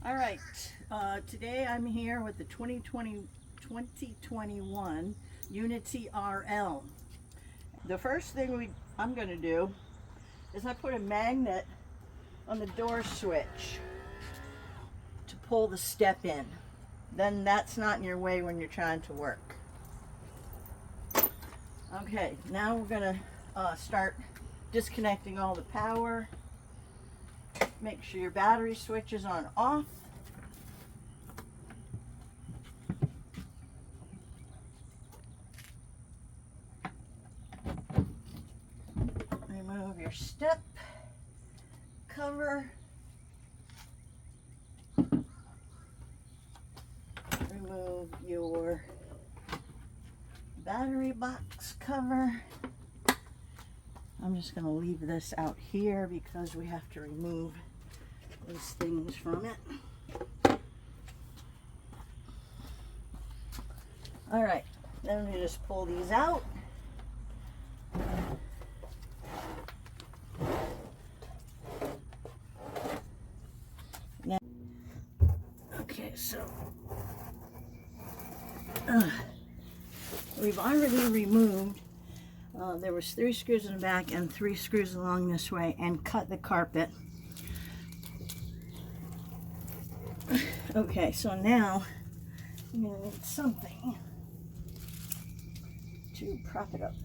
All right, today I'm here with the 2021 Unity RL. The first thing I'm going to do is I put a magnet on the door switch to pull the step in. Then that's not in your way when you're trying to work. Okay, now we're going to start disconnecting all the power. Make sure your battery switch is on off. Remove your step cover. Remove your battery box cover. I'm just going to leave this out here because we have to remove those things from it. All right, then we just pull these out. Now, okay, so we've already removed. There was 3 screws in the back and 3 screws along this way, and cut the carpet. Okay, so now I'm going to need something to prop it up.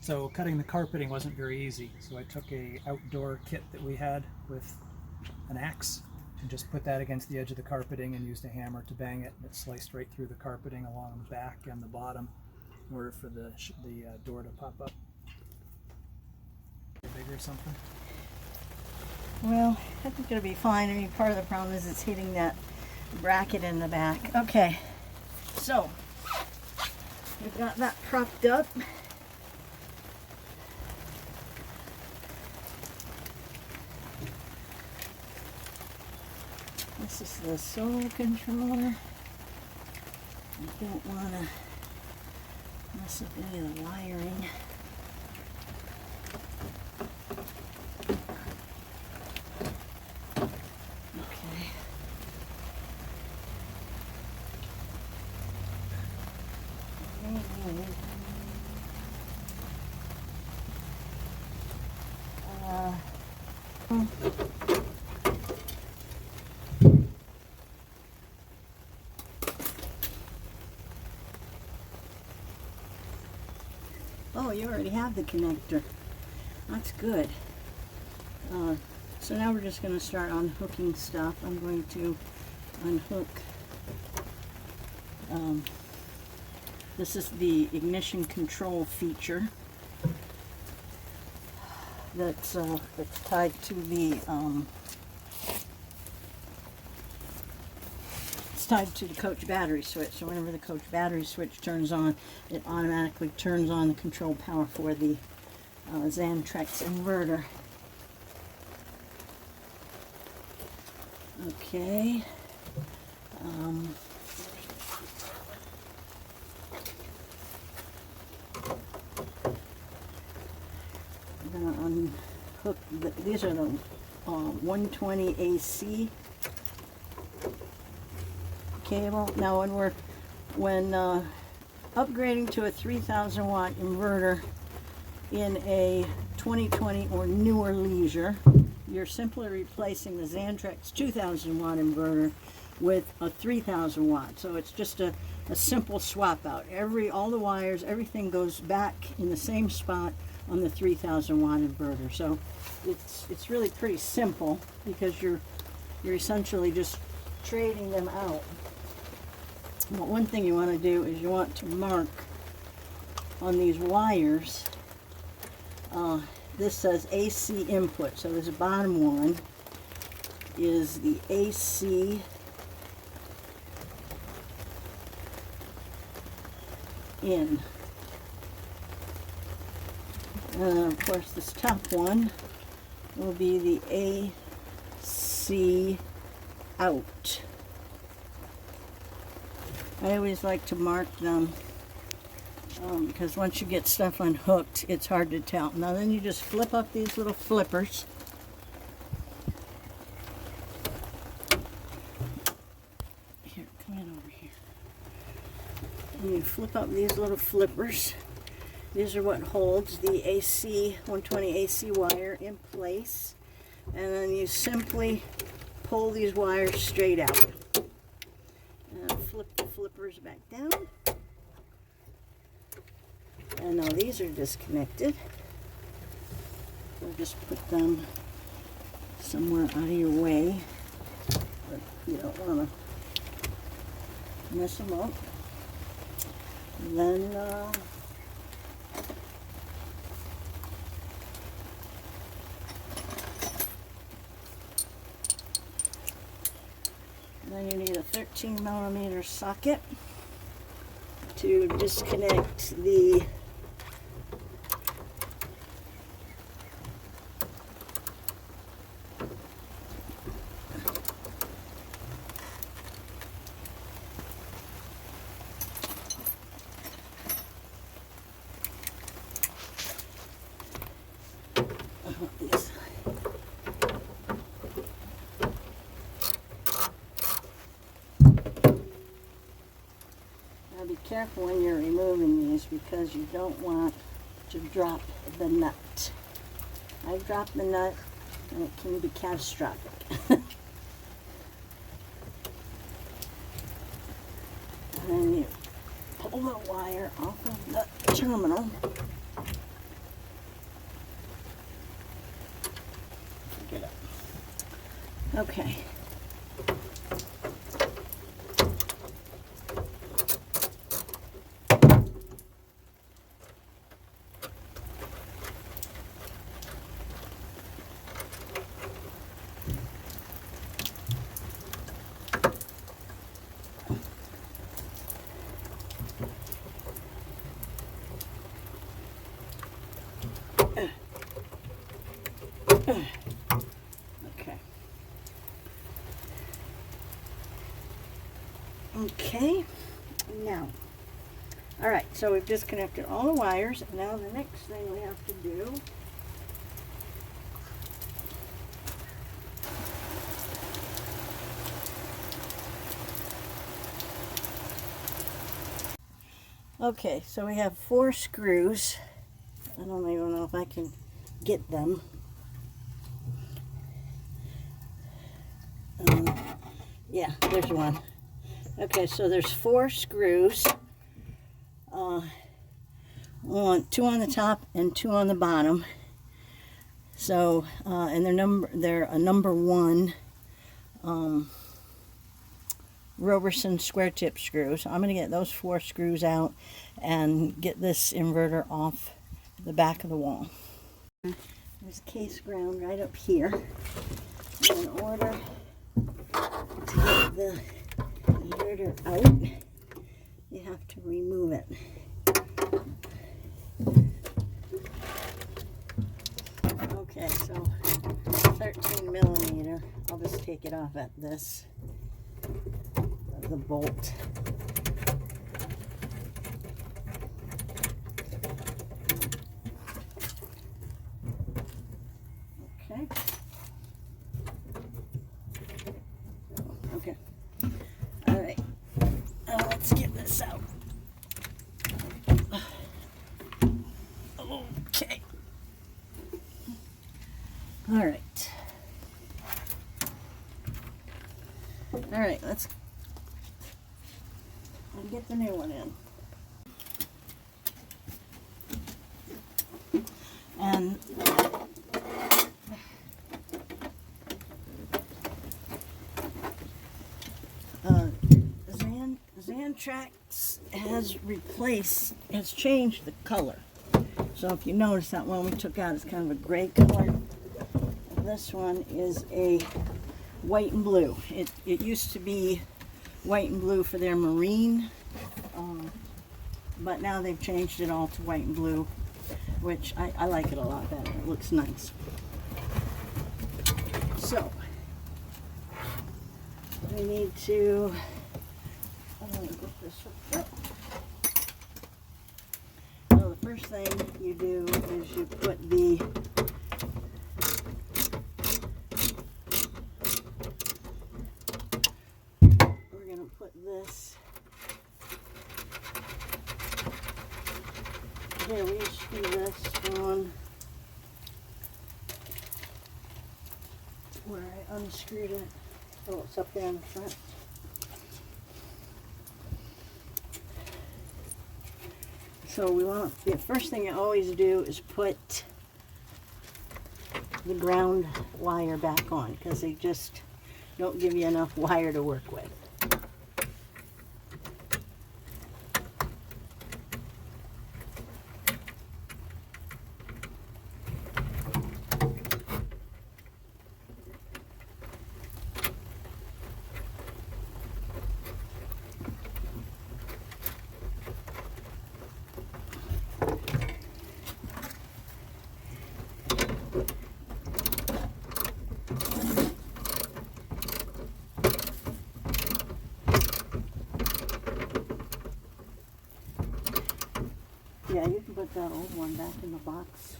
So cutting the carpeting wasn't very easy, so I took a outdoor kit that we had with an axe and just put that against the edge of the carpeting and used a hammer to bang it. It sliced right through the carpeting along the back and the bottom in order for the door to pop up. Bigger or something? Well, I think it'll be fine. I mean, part of the problem is it's hitting that bracket in the back. Okay, so we've got that propped up. This is the solar controller. I don't want to mess up any of the wiring. Okay. Oh, you already have the connector. That's good. So now we're just going to start unhooking stuff. I'm going to unhook. This is the ignition control feature that's tied to the tied to the coach battery switch. So whenever the coach battery switch turns on, it automatically turns on the control power for the Xantrex inverter. Okay. I'm going to unhook these are the 120 AC cable. Now when upgrading to a 3000 watt inverter in a 2020 or newer Leisure, you're simply replacing the Xantrex 2000 watt inverter with a 3000 watt. So it's just a simple swap out. All the wires, everything goes back in the same spot on the 3000 watt inverter. So it's really pretty simple because you're essentially just trading them out. But one thing you want to do is you want to mark on these wires. This says AC input, so this bottom one is the AC in. Of course, this top one will be the AC out. I always like to mark them because once you get stuff unhooked, it's hard to tell. Now then you just flip up these little flippers. Here, come in over here. And you flip up these little flippers. These are what holds the AC, 120 AC wire in place. And then you simply pull these wires straight out. And flip the flippers back down. And now these are disconnected. So just put them somewhere out of your way. But you don't want to mess them up. And then you need a 13mm socket to disconnect the these. Now be careful when you're removing these because you don't want to drop the nut. I dropped the nut and it can be catastrophic. And then you pull the wire off of the terminal. Get up. Okay. Okay. Okay, now, all right, so we've disconnected all the wires. Now the next thing we have to do okay, so we have 4 screws. I don't even know if I can get them. Yeah, there's one. Okay, so there's 4 screws. 2 on the top and 2 on the bottom. So, and they're a number 1 Robertson square tip screws. So I'm going to get those 4 screws out and get this inverter off the back of the wall. There's case ground right up here. In order to get the inverter out, you have to remove it. Okay, so 13mm. I'll just take it off at this, the bolt. Okay. Okay. All right. Now let's get this out. Okay. All right. All right, let's get the new one in. And Xantrex has changed the color. So if you notice, that one we took out is kind of a gray color. This one is a white and blue. It used to be white and blue for their marine, but now they've changed it all to white and blue, which I like it a lot better. It looks nice. So we need to get this hooked up. first thing you do is you put the this. Here, we screw this on where I unscrewed it. Oh, it's up there in front. So we want the first thing you always do is put the ground wire back on, because they just don't give you enough wire to work with. Yeah, you can put that old one back in the box.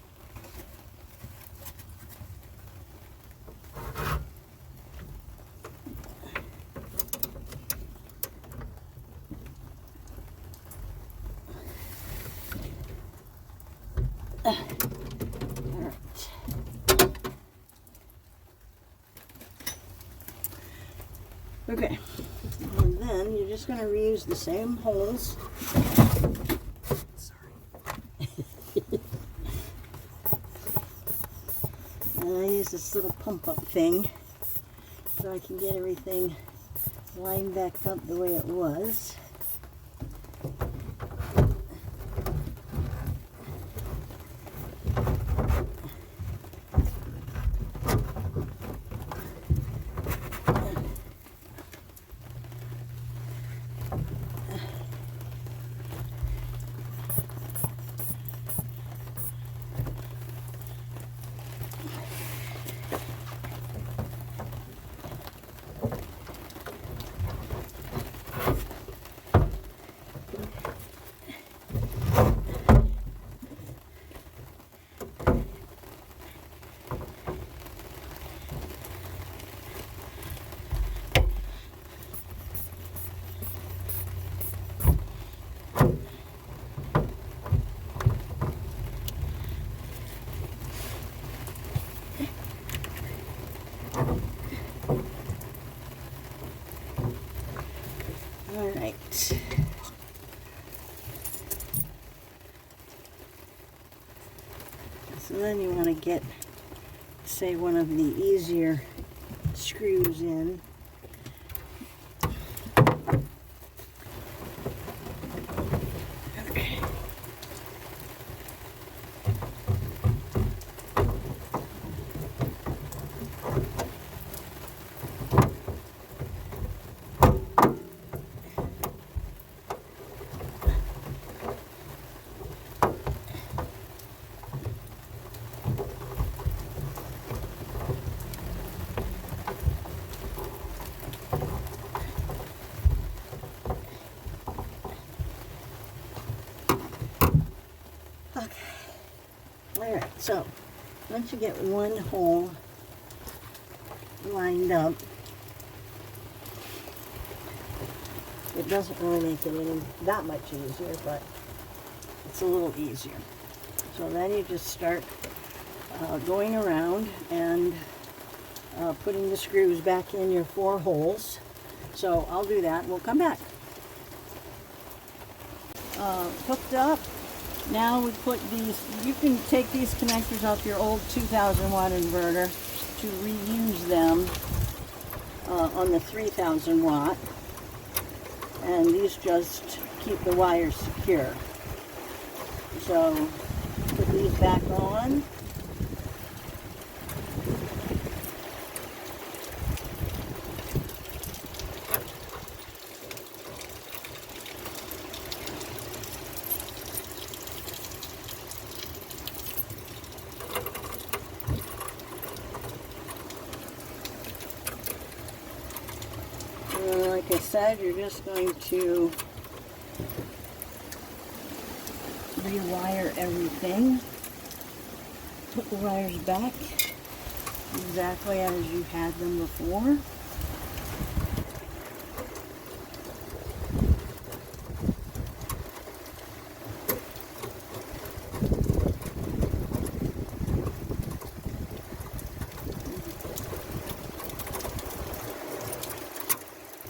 Alright. Okay, and then you're just going to reuse the same holes. And I use this little pump up thing so I can get everything lined back up the way it was. Alright. So then you want to get, say, one of the easier screws in. Okay. Alright, so once you get one hole lined up, it doesn't really make it any that much easier, but it's a little easier. So then you just start going around and putting the screws back in your 4 holes. So I'll do that and we'll come back. Hooked up. Now we put these, you can take these connectors off your old 2000-watt inverter to reuse them on the 3000-watt. And these just keep the wires secure. So put these back on. Like I said, you're just going to rewire everything. Put the wires back exactly as you had them before.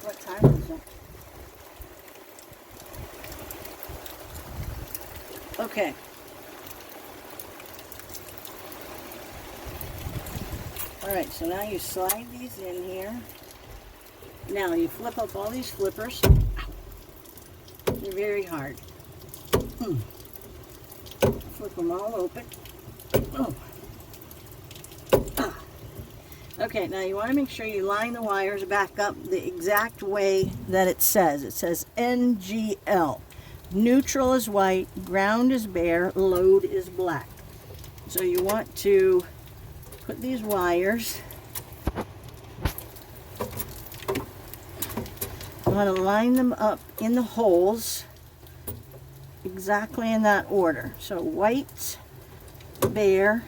What time is it? Okay. Alright, so now you slide these in here. Now you flip up all these flippers. They're very hard. Flip them all open. Oh. Okay, now you want to make sure you line the wires back up the exact way that it says. It says NGL. Neutral is white, ground is bare, load is black. So you want to put these wires, you want to line them up in the holes exactly in that order. So white, bare,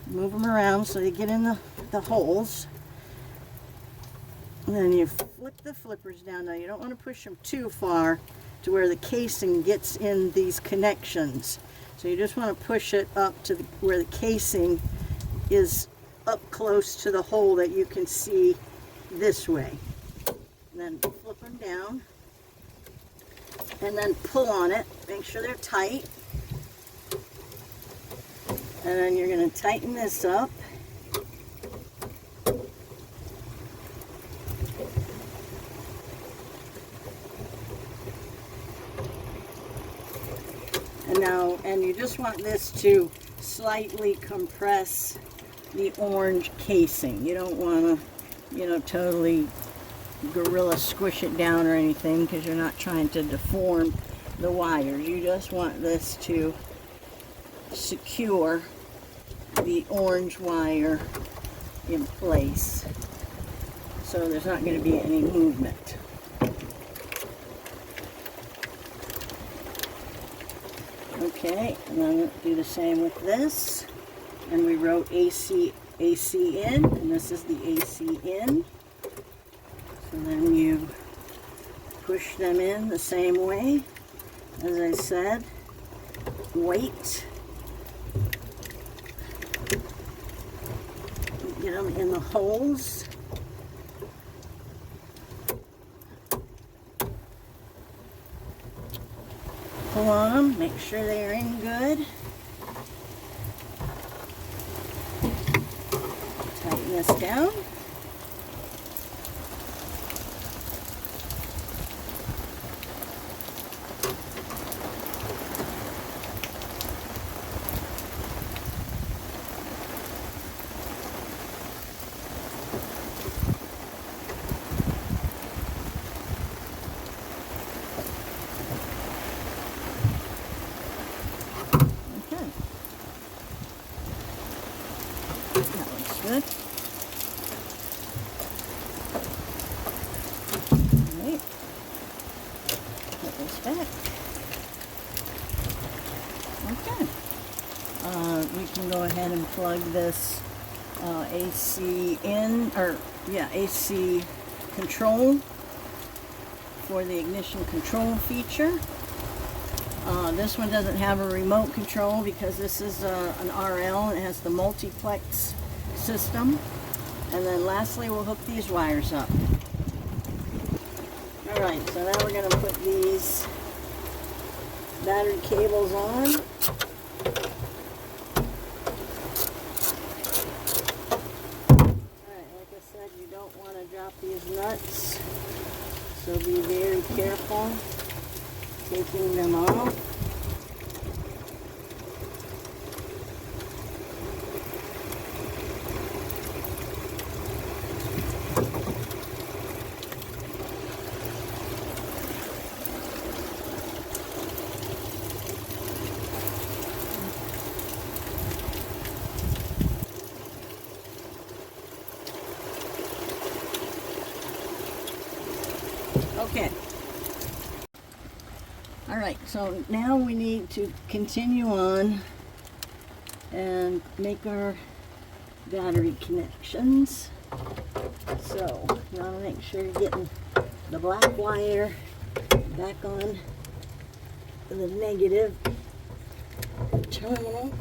move them around so they get in the holes. And then you flip the flippers down. Now you don't want to push them too far to where the casing gets in these connections. So you just want to push it up to where the casing is up close to the hole that you can see this way. And then flip them down. And then pull on it. Make sure they're tight. And then you're going to tighten this up. And you just want this to slightly compress the orange casing. You don't want to, totally gorilla squish it down or anything, because you're not trying to deform the wires. You just want this to secure the orange wire in place, so there's not going to be any movement. Okay, and then we'll do the same with this. And we wrote AC in, and this is the AC in. So then you push them in the same way. As I said, wait. Get them in the holes. Pull on them, make sure they are in good. Tighten this down. Good. Alright. Put this back. Okay. We can go ahead and plug this AC in, or yeah, AC control for the ignition control feature. This one doesn't have a remote control because this is an RL and it has the multiplex system. And then lastly, we'll hook these wires up. Alright, so now we're going to put these battery cables on. Alright, like I said, you don't want to drop these nuts, so be very careful taking them off. Okay. All right, so now we need to continue on and make our battery connections. So you want to make sure you're getting the black wire back on the negative terminal.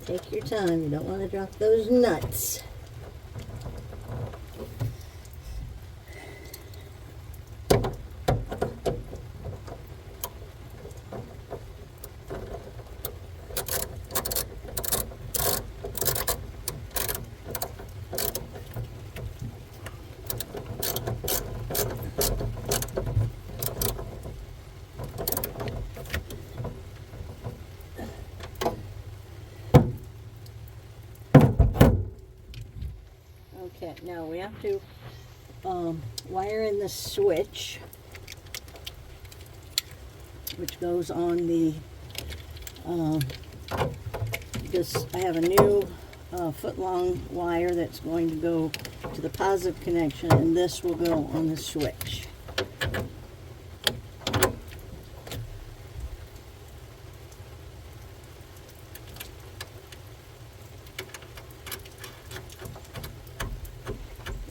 Take your time, you don't want to drop those nuts. Okay, now we have to wire in the switch, which goes on the, I have a new foot-long wire that's going to go to the positive connection, and this will go on the switch.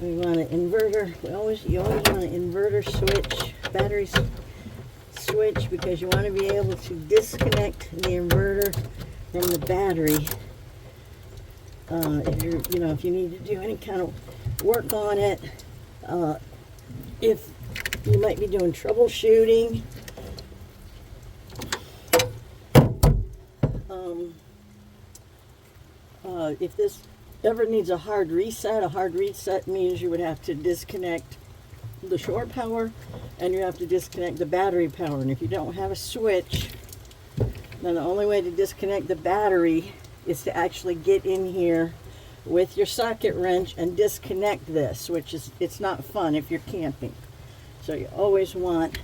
We want an inverter. You always want an inverter switch, battery switch, because you want to be able to disconnect the inverter from the battery. If you need to do any kind of work on it, if you might be doing troubleshooting, if this ever needs a hard reset means you would have to disconnect the shore power and you have to disconnect the battery power. And if you don't have a switch, then the only way to disconnect the battery is to actually get in here with your socket wrench and disconnect this, which is, it's not fun if you're camping. So you always want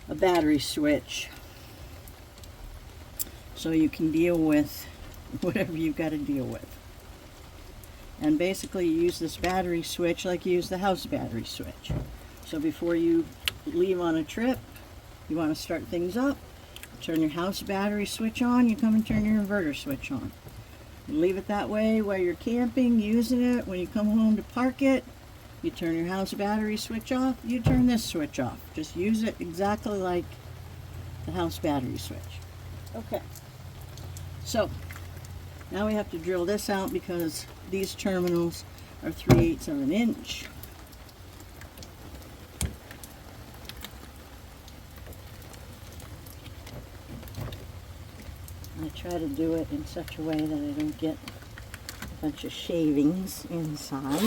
a battery switch so you can deal with whatever you've got to deal with. And basically you use this battery switch like you use the house battery switch. So before you leave on a trip, you want to start things up, turn your house battery switch on, you come and turn your inverter switch on. You leave it that way while you're camping, using it. When you come home to park it, you turn your house battery switch off, you turn this switch off. Just use it exactly like the house battery switch. Okay, so now we have to drill this out because these terminals are 3/8 of an inch. I try to do it in such a way that I don't get a bunch of shavings inside.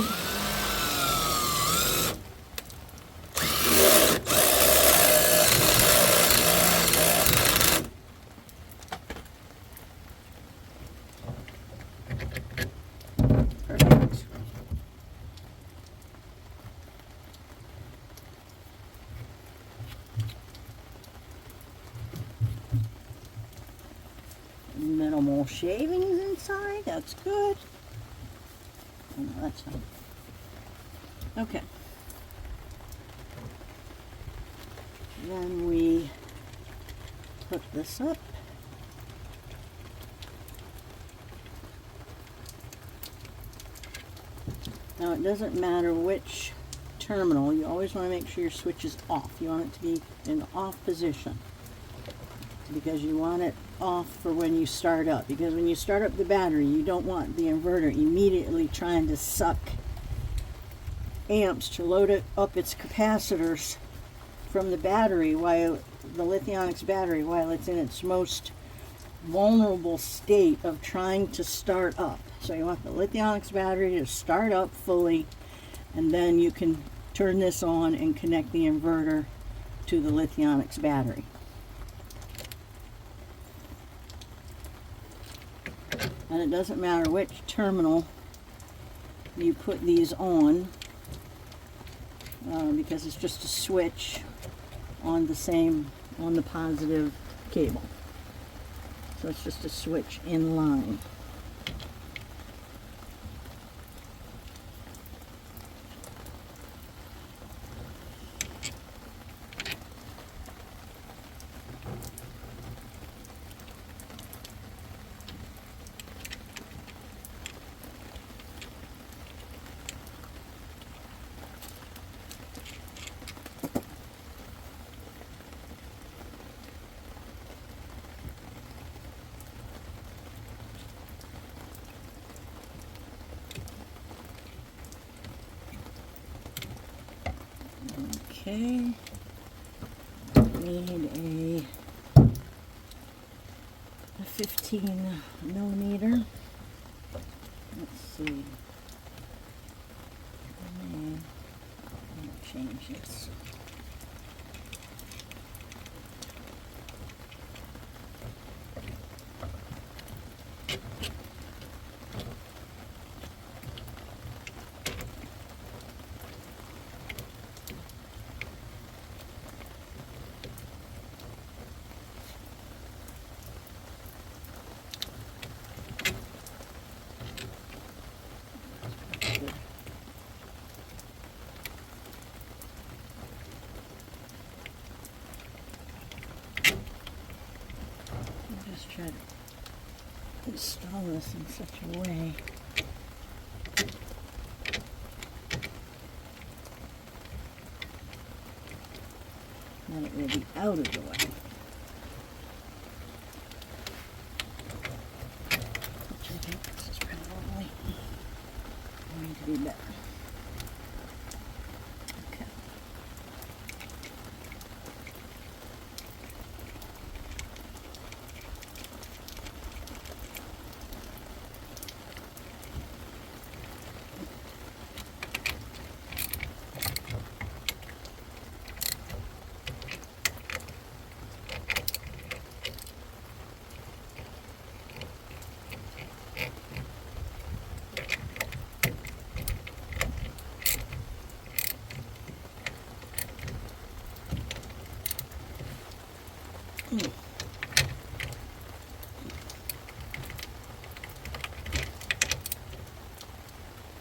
Perfect. Minimal shavings inside, that's good. Oh, no, that's not. Okay. Then we hook this up. Now it doesn't matter which terminal, you always want to make sure your switch is off. You want it to be in the off position. because you want it off for when you start up. Because when you start up the battery, you don't want the inverter immediately trying to suck amps to load it up its capacitors from the battery, while the Lithionics battery, while it's in its most vulnerable state of trying to start up. So you want the Lithionics battery to start up fully, and then you can turn this on and connect the inverter to the Lithionics battery. And it doesn't matter which terminal you put these on, because it's just a switch on the positive cable. So it's just a switch in line. Okay, need a 15 millimeter. Let's see. I'm gonna change this. Just try to install this in such a way that it will be out of the way. Which I think this is probably going to be better. Okay.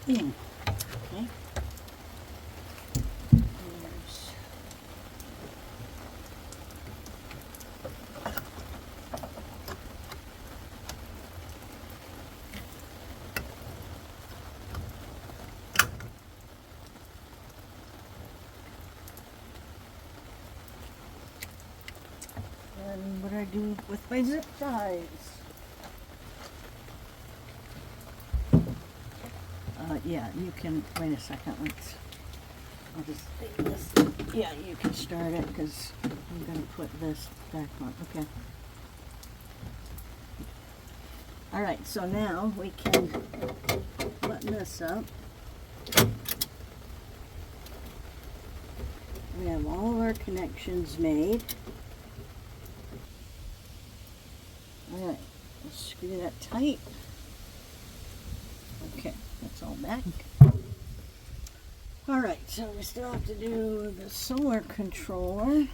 Okay. And what do I do with my zip ties? Yeah, you can, wait a second, I'll just take this. Yeah, you can start it because I'm going to put this back on. Okay. Alright, so now we can button this up. We have all of our connections made. Alright, let's screw that tight. Okay, that's all back. Alright, so we still have to do the solar controller.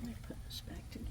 Let me put this back together.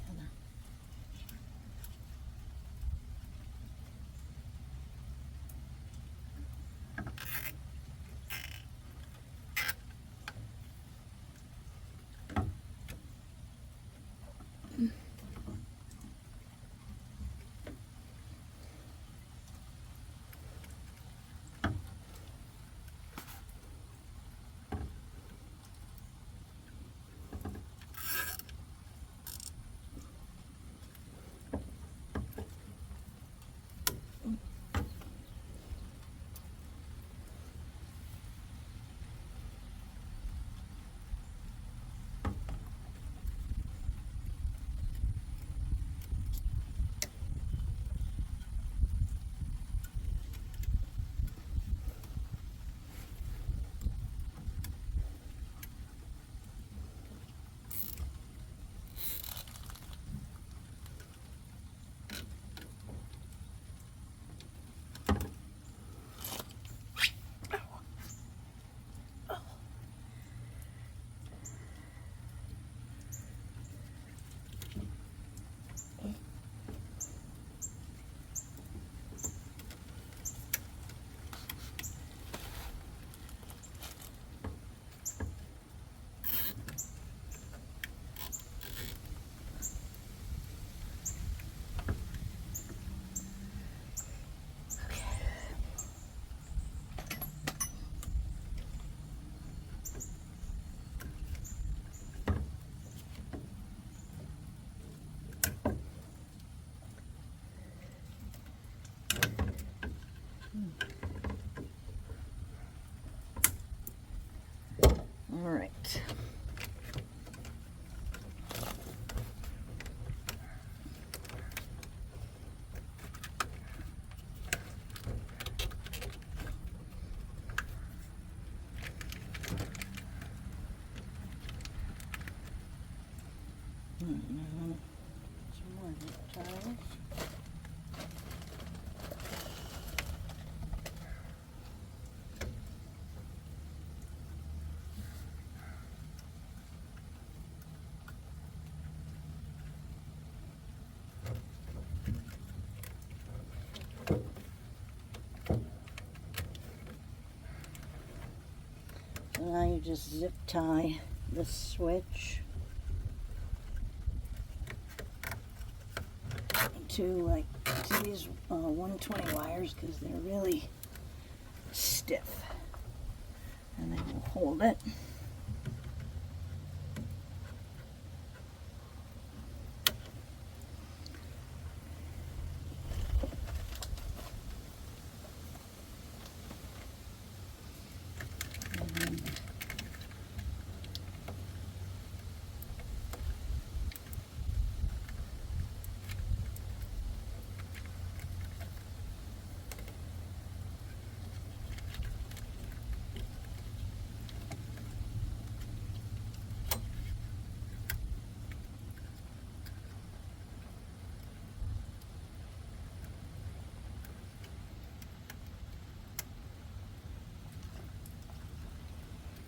Some more zip ties. So now you just zip tie the switch to these 120 wires because they're really stiff, and they will hold it.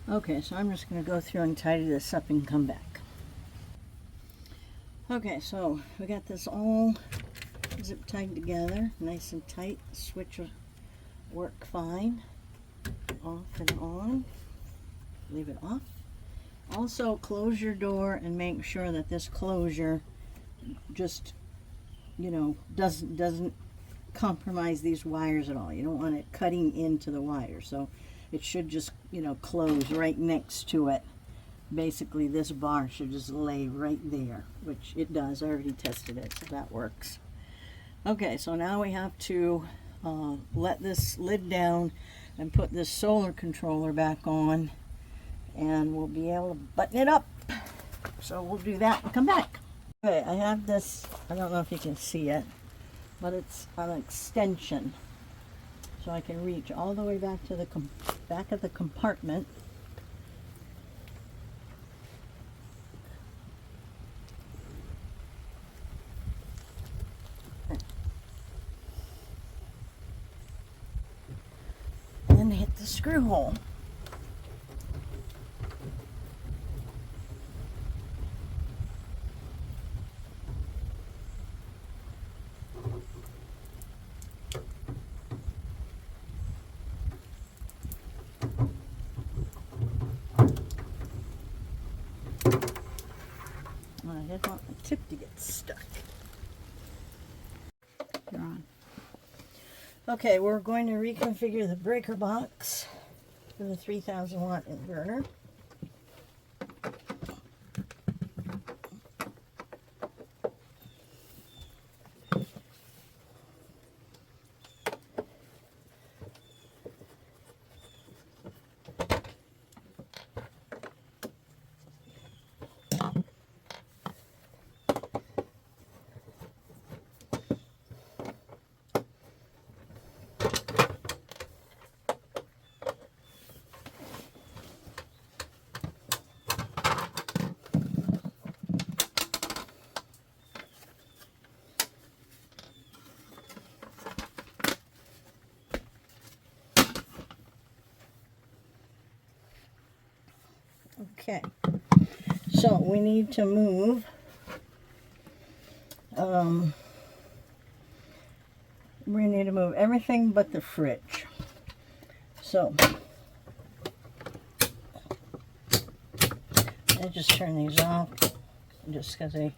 Okay, so I'm just going to go through and tidy this up and come back. Okay, so we got this all zip tied together, nice and tight. The switch will work fine. Off and on. Leave it off. Also, close your door and make sure that this closure just, you know, doesn't compromise these wires at all. You don't want it cutting into the wire, so it should just, you know, close right next to it. Basically, this bar should just lay right there, which it does. I already tested it, so that works. Okay, so now we have to let this lid down and put this solar controller back on, and we'll be able to button it up. So we'll do that and come back. Okay, I have this, I don't know if you can see it, but it's an extension. So I can reach all the way back to the back of the compartment. And hit the screw hole. I didn't want the tip to get stuck. You're on. Okay, we're going to reconfigure the breaker box for the 3000-watt inverter. Okay, so we need to move everything but the fridge. So I just turn these off just because they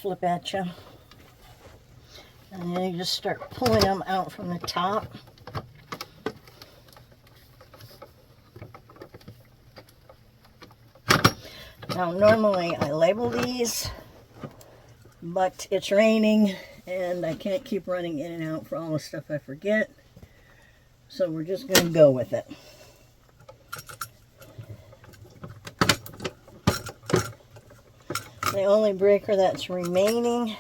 flip at you, and then you just start pulling them out from the top. Now, normally I label these, but it's raining and I can't keep running in and out for all the stuff I forget. So we're just going to go with it. The only breaker that's remaining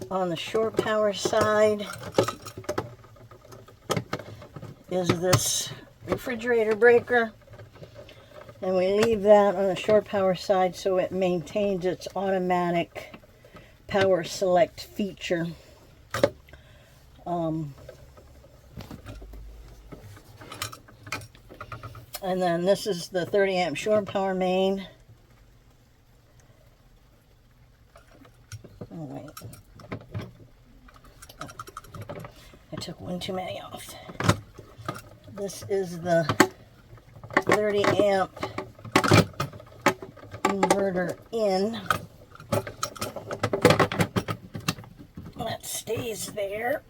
on the shore power side is this refrigerator breaker. And we leave that on the shore power side so it maintains its automatic power select feature. And then this is the 30 amp shore power main. Oh wait, I took one too many off. This is the 30 amp inverter in. That stays there.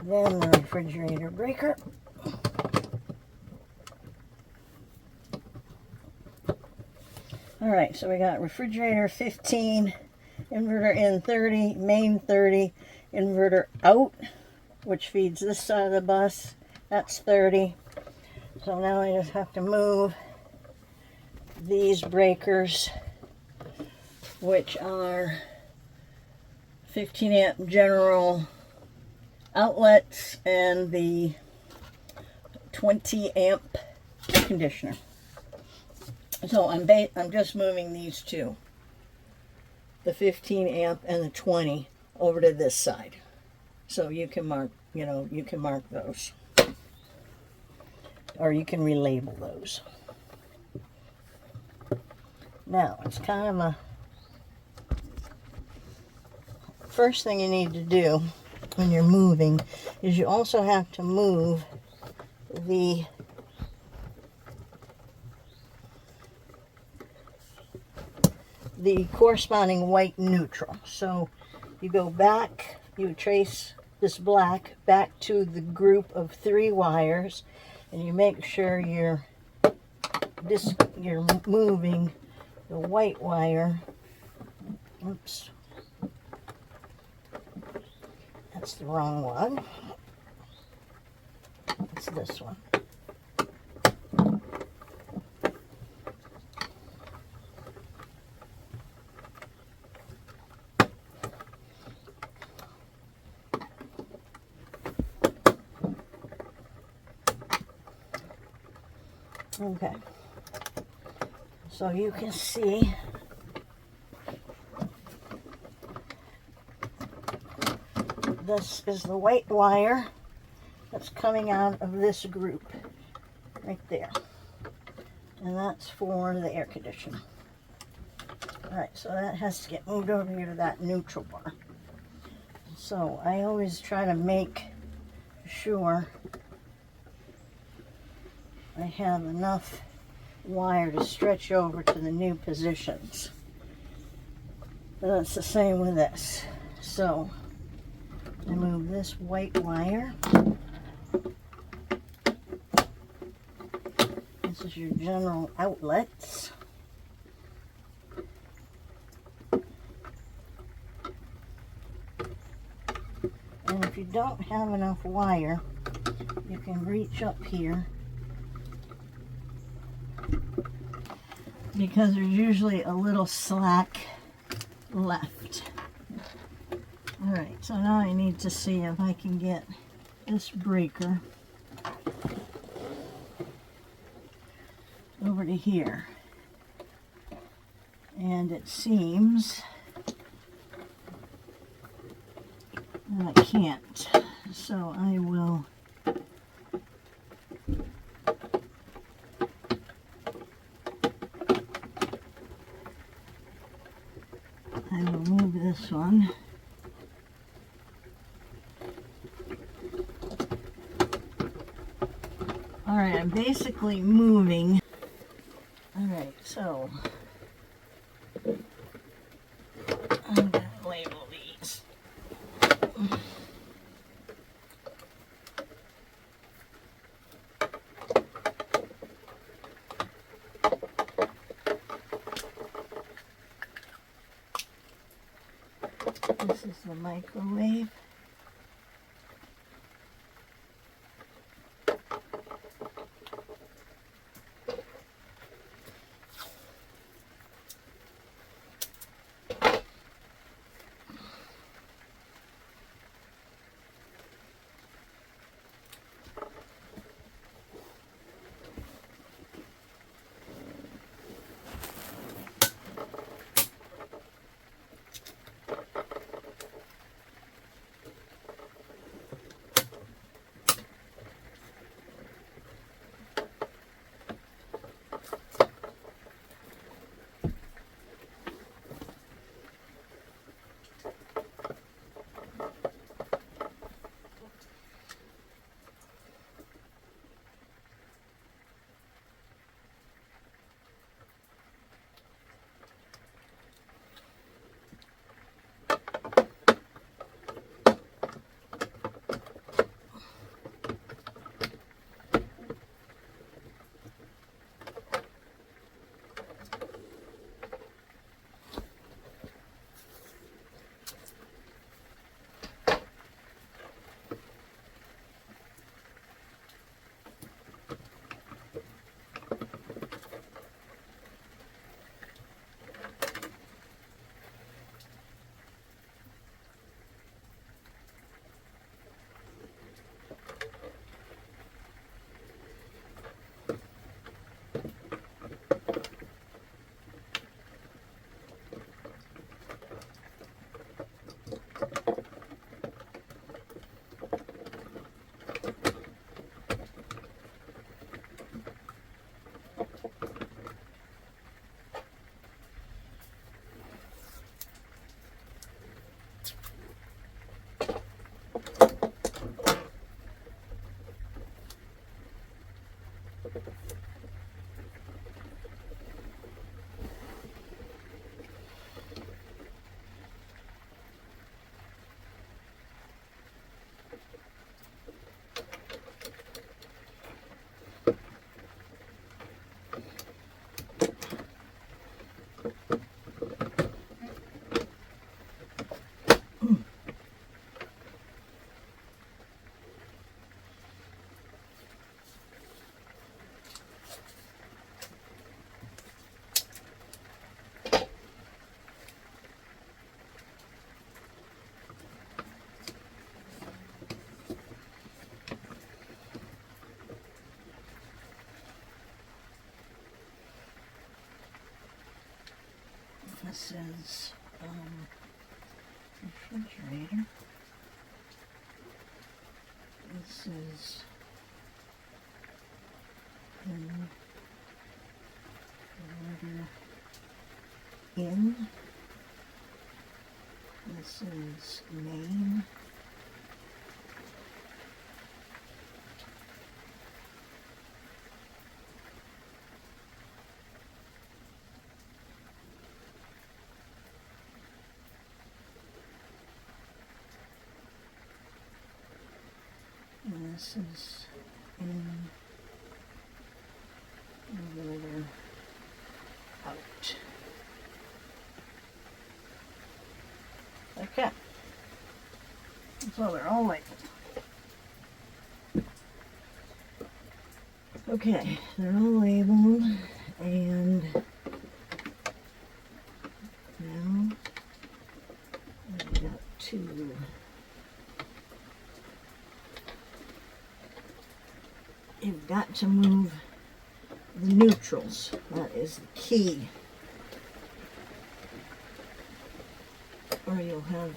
Then the refrigerator breaker. Alright, so we got refrigerator 15, inverter in 30, main 30, inverter out, which feeds this side of the bus. That's 30. So now I just have to move these breakers, which are 15 amp general outlets and the 20 amp conditioner. So I'm just moving these two, the 15 amp and the 20, over to this side. So you can mark, you can mark those, or you can relabel those. Now it's kind of a first thing you need to do when you're moving is you also have to move the corresponding white neutral. So you go back, you trace this black back to the group of 3 wires, and you make sure you're moving the white wire. Oops. That's the wrong one. It's this one. Okay. So you can see this is the white wire that's coming out of this group right there, and that's for the air conditioner. Alright, so that has to get moved over here to that neutral bar. So I always try to make sure I have enough wire to stretch over to the new positions. And that's the same with this. So I move this white wire. This is your general outlets. And if you don't have enough wire, you can reach up here, because there's usually a little slack left. Alright, so now I need to see if I can get this breaker over to here. And it seems that I can't. So I will move this one. Alright, I'm basically moving. Alright, so I'm going to label these. This is the microwave. This is refrigerator. This is inverter in. This is main. And this is inverter out. Okay. So they're all labeled. Okay, they're all labeled, and now I've got to you've got to move the neutrals. That is the key, or you'll have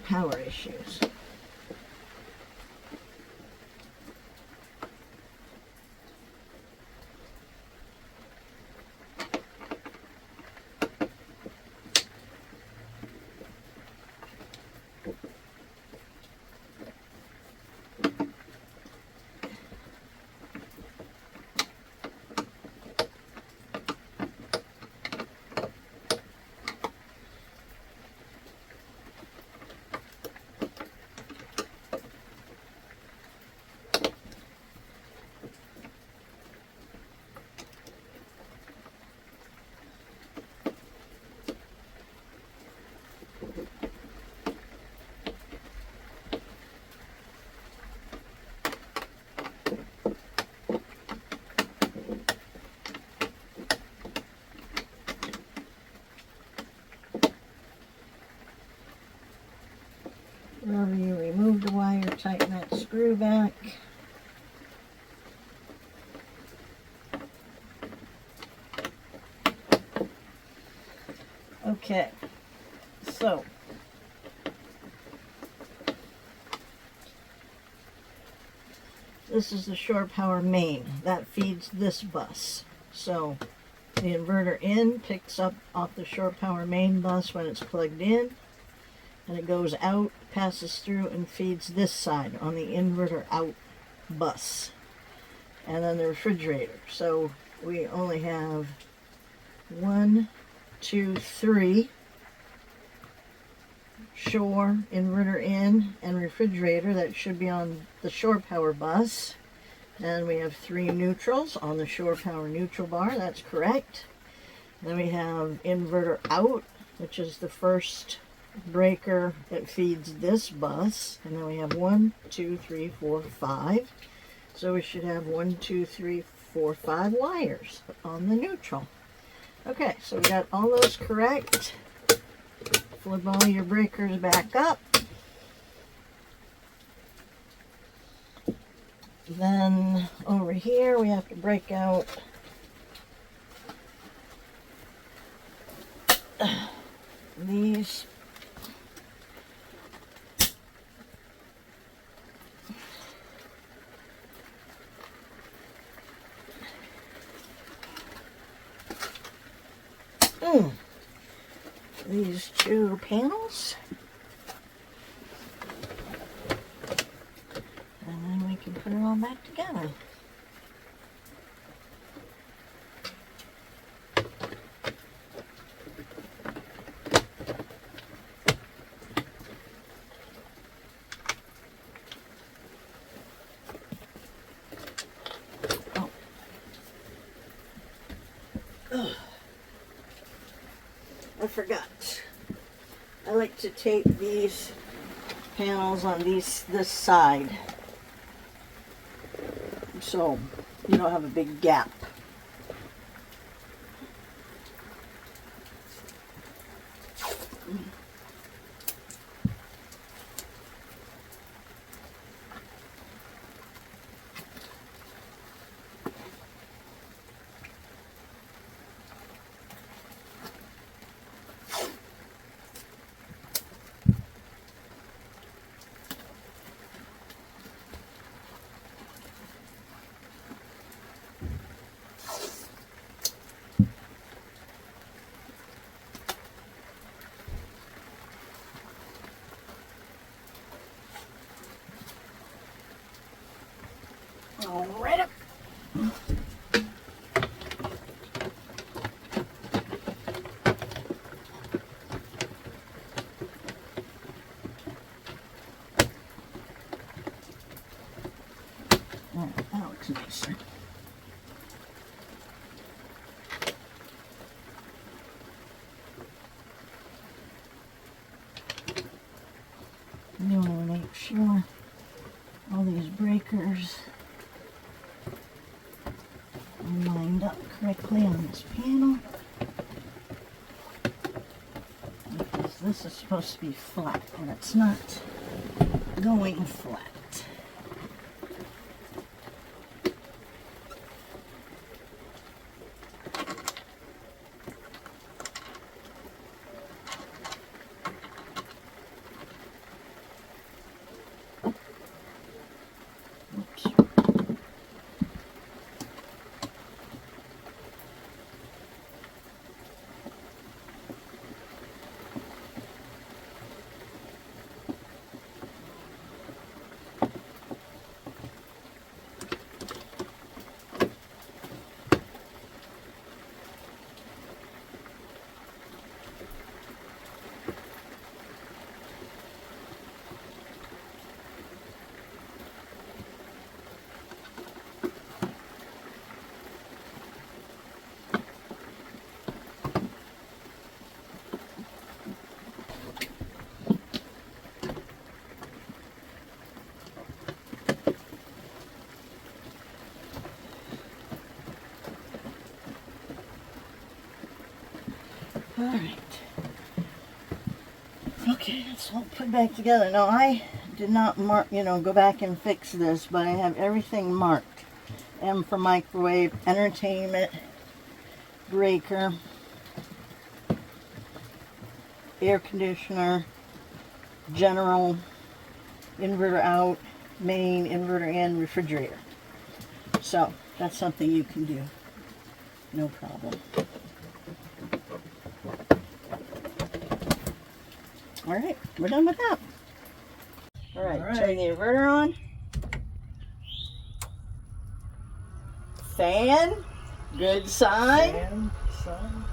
power issues. Whenever you remove the wire, tighten that screw back. Okay, so this is the shore power main that feeds this bus. So the inverter in picks up off the shore power main bus when it's plugged in, and it goes out, passes through, and feeds this side on the inverter out bus, and then the refrigerator. So we only have 1, 2, 3 shore, inverter in, and refrigerator that should be on the shore power bus. And we have 3 neutrals on the shore power neutral bar. That's correct. Then we have inverter out, which is the first breaker that feeds this bus, and then we have 1, 2, 3, 4, 5. So we should have 1, 2, 3, 4, 5 wires on the neutral. Okay, so we got all those correct. Flip all your breakers back up. Then over here we have to break out these these 2 panels, and then we can put it all back together. I forgot. I like to tape these panels on this side, so you don't have a big gap. go right up. Oh, that looks nicer. You want to make sure all these breakers are lined up correctly on this panel, because this is supposed to be flat and it's not going flat. All right. Okay, let's all put back together. Now, I did not mark, go back and fix this, but I have everything marked. M for microwave, entertainment, breaker, air conditioner, general, inverter out, main, inverter in, refrigerator. So, that's something you can do. No problem. All right, we're done with that. All right, turn the inverter on. Fan, good sign. Fan, sun.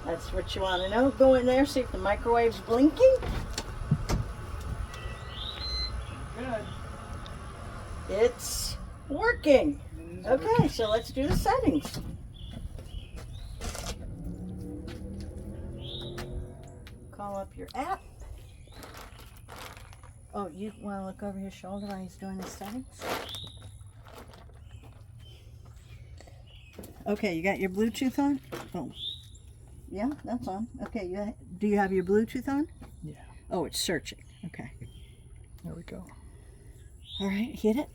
That's what you want to know. Go in there, see if the microwave's blinking. Good. It's working. Okay, so let's do the settings. Call up your app. Oh, you want to look over your shoulder while he's doing the settings? Okay, you got your Bluetooth on? Oh, yeah, that's on. Okay, do you have your Bluetooth on? Yeah. Oh, it's searching. Okay. There we go. All right, hit it.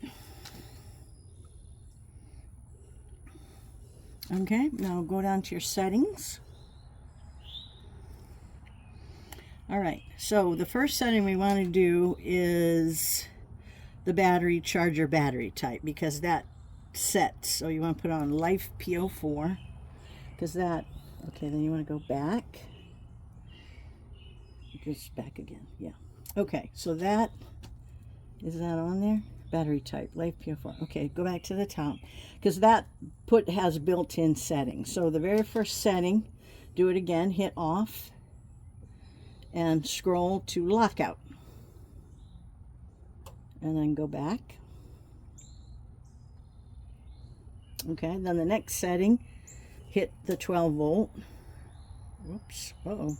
Okay, now go down to your settings. All right, so the first setting we want to do is the battery charger battery type, because that sets. So you want to put on Life PO4, because that, okay, then you want to go back. Just back again, yeah. Okay, so that, is that on there? Battery type, Life PO4. Okay, go back to the top, because that has built-in settings. So the very first setting, do it again, hit off, and scroll to lockout. And then go back. Okay, then the next setting, hit the 12 volt. Oops, uh-oh.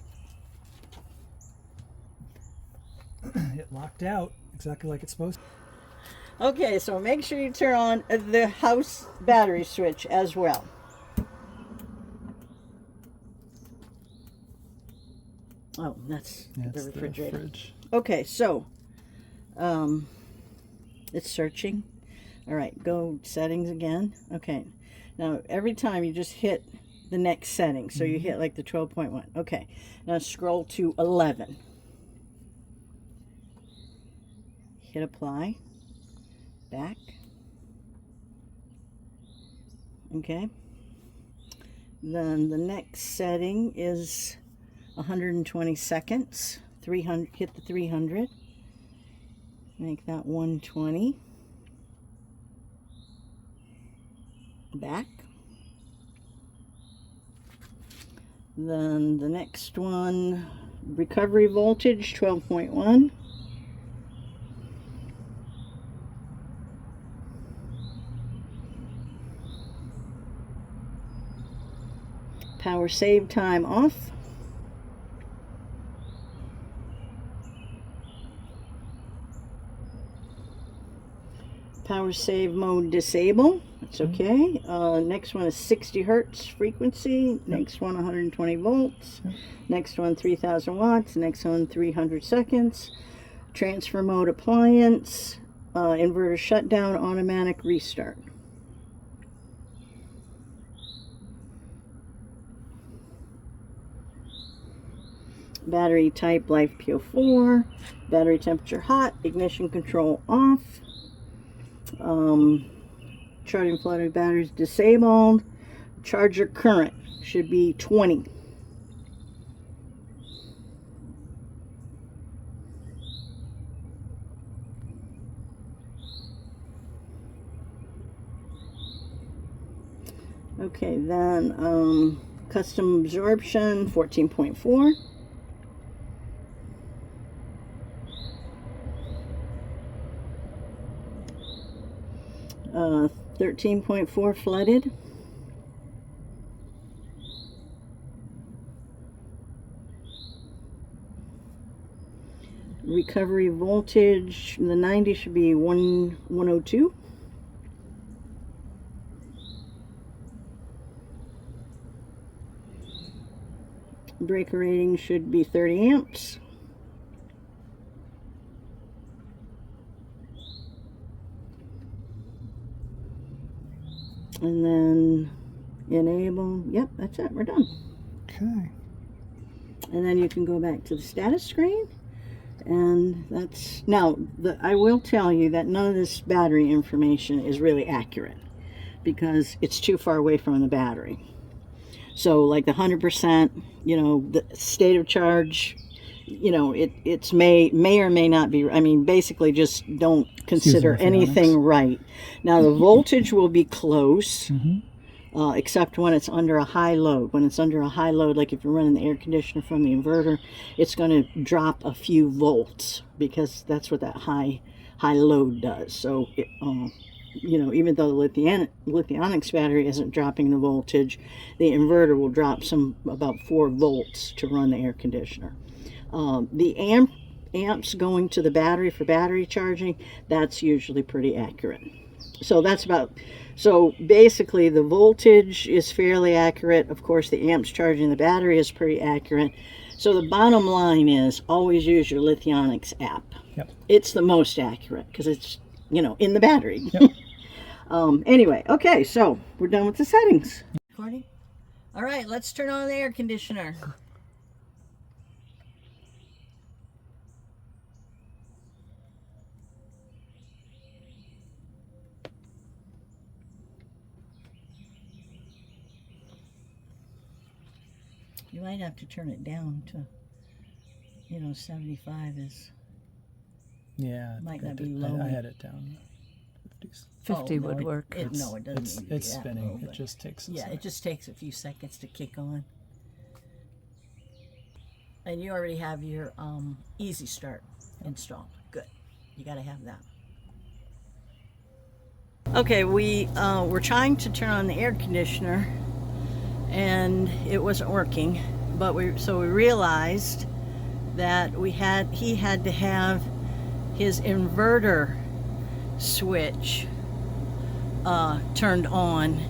It locked out exactly like it's supposed to. Okay, so make sure you turn on the house battery switch as well. Oh, that's the refrigerator. The fridge. Okay, so it's searching. All right, go settings again. Okay, now every time you just hit the next setting. So you hit like the 12.1. Okay, now scroll to 11. Hit apply. Back. Okay. Then the next setting is 120 seconds. 300. Hit the 300. Make that 120. back. Then the next one, recovery voltage 12.1. Power save time off. Power save mode disable. That's okay. Next one is 60 hertz frequency. Next one 120 volts. Next one 3000 watts. Next one 300 seconds. Transfer mode appliance. Inverter shutdown, automatic restart. Battery type LiFePO4. Battery temperature hot. Ignition control off. Charging flooded batteries disabled. Charger current should be 20. Okay, then custom absorption 14.4. 13.4 flooded. Recovery voltage, the 90 should be 102. Breaker rating should be 30 amps. And then enable. Yep, that's it. We're done. Okay. And then you can go back to the status screen. And that's now. I will tell you that none of this battery information is really accurate because it's too far away from the battery. So, like the 100%, you know, the state of charge, you know, it's may or may not be. I mean, basically, just don't consider anything right. Now, the voltage will be close, except when it's under a high load. When it's under a high load, like if you're running the air conditioner from the inverter, it's going to drop a few volts because that's what that high load does. So, you know, even though the Lithionics battery isn't dropping the voltage, the inverter will drop about 4 volts to run the air conditioner. The amps going to the battery for battery charging, that's usually pretty accurate. So so basically the voltage is fairly accurate. Of course, the amps charging the battery is pretty accurate. So the bottom line is always use your Lithionics app. Yep. It's the most accurate because it's, you know, in the battery. Yep. Anyway, okay, so we're done with the settings. Recording? All right, let's turn on the air conditioner. You might have to turn it down to, you know, 75 is. Yeah. Might not be low. I had it down. 50s. 50 would work. No, it doesn't. It's spinning. It just takes. Yeah, it just takes a few seconds to kick on. And you already have your EasyStart installed. Good. You got to have that. Okay, we were trying to turn on the air conditioner, and it wasn't working. But we realized that he had to have his inverter switch turned on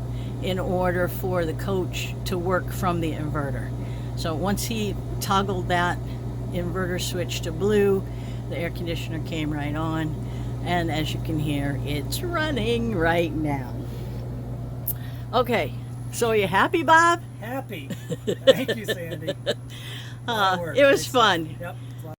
in order for the coach to work from the inverter. So once he toggled that inverter switch to blue, the air conditioner came right on, and as you can hear, it's running right now. Okay, so are you happy, Bob? Happy. Thank you, Sandy. It was fun. Yep.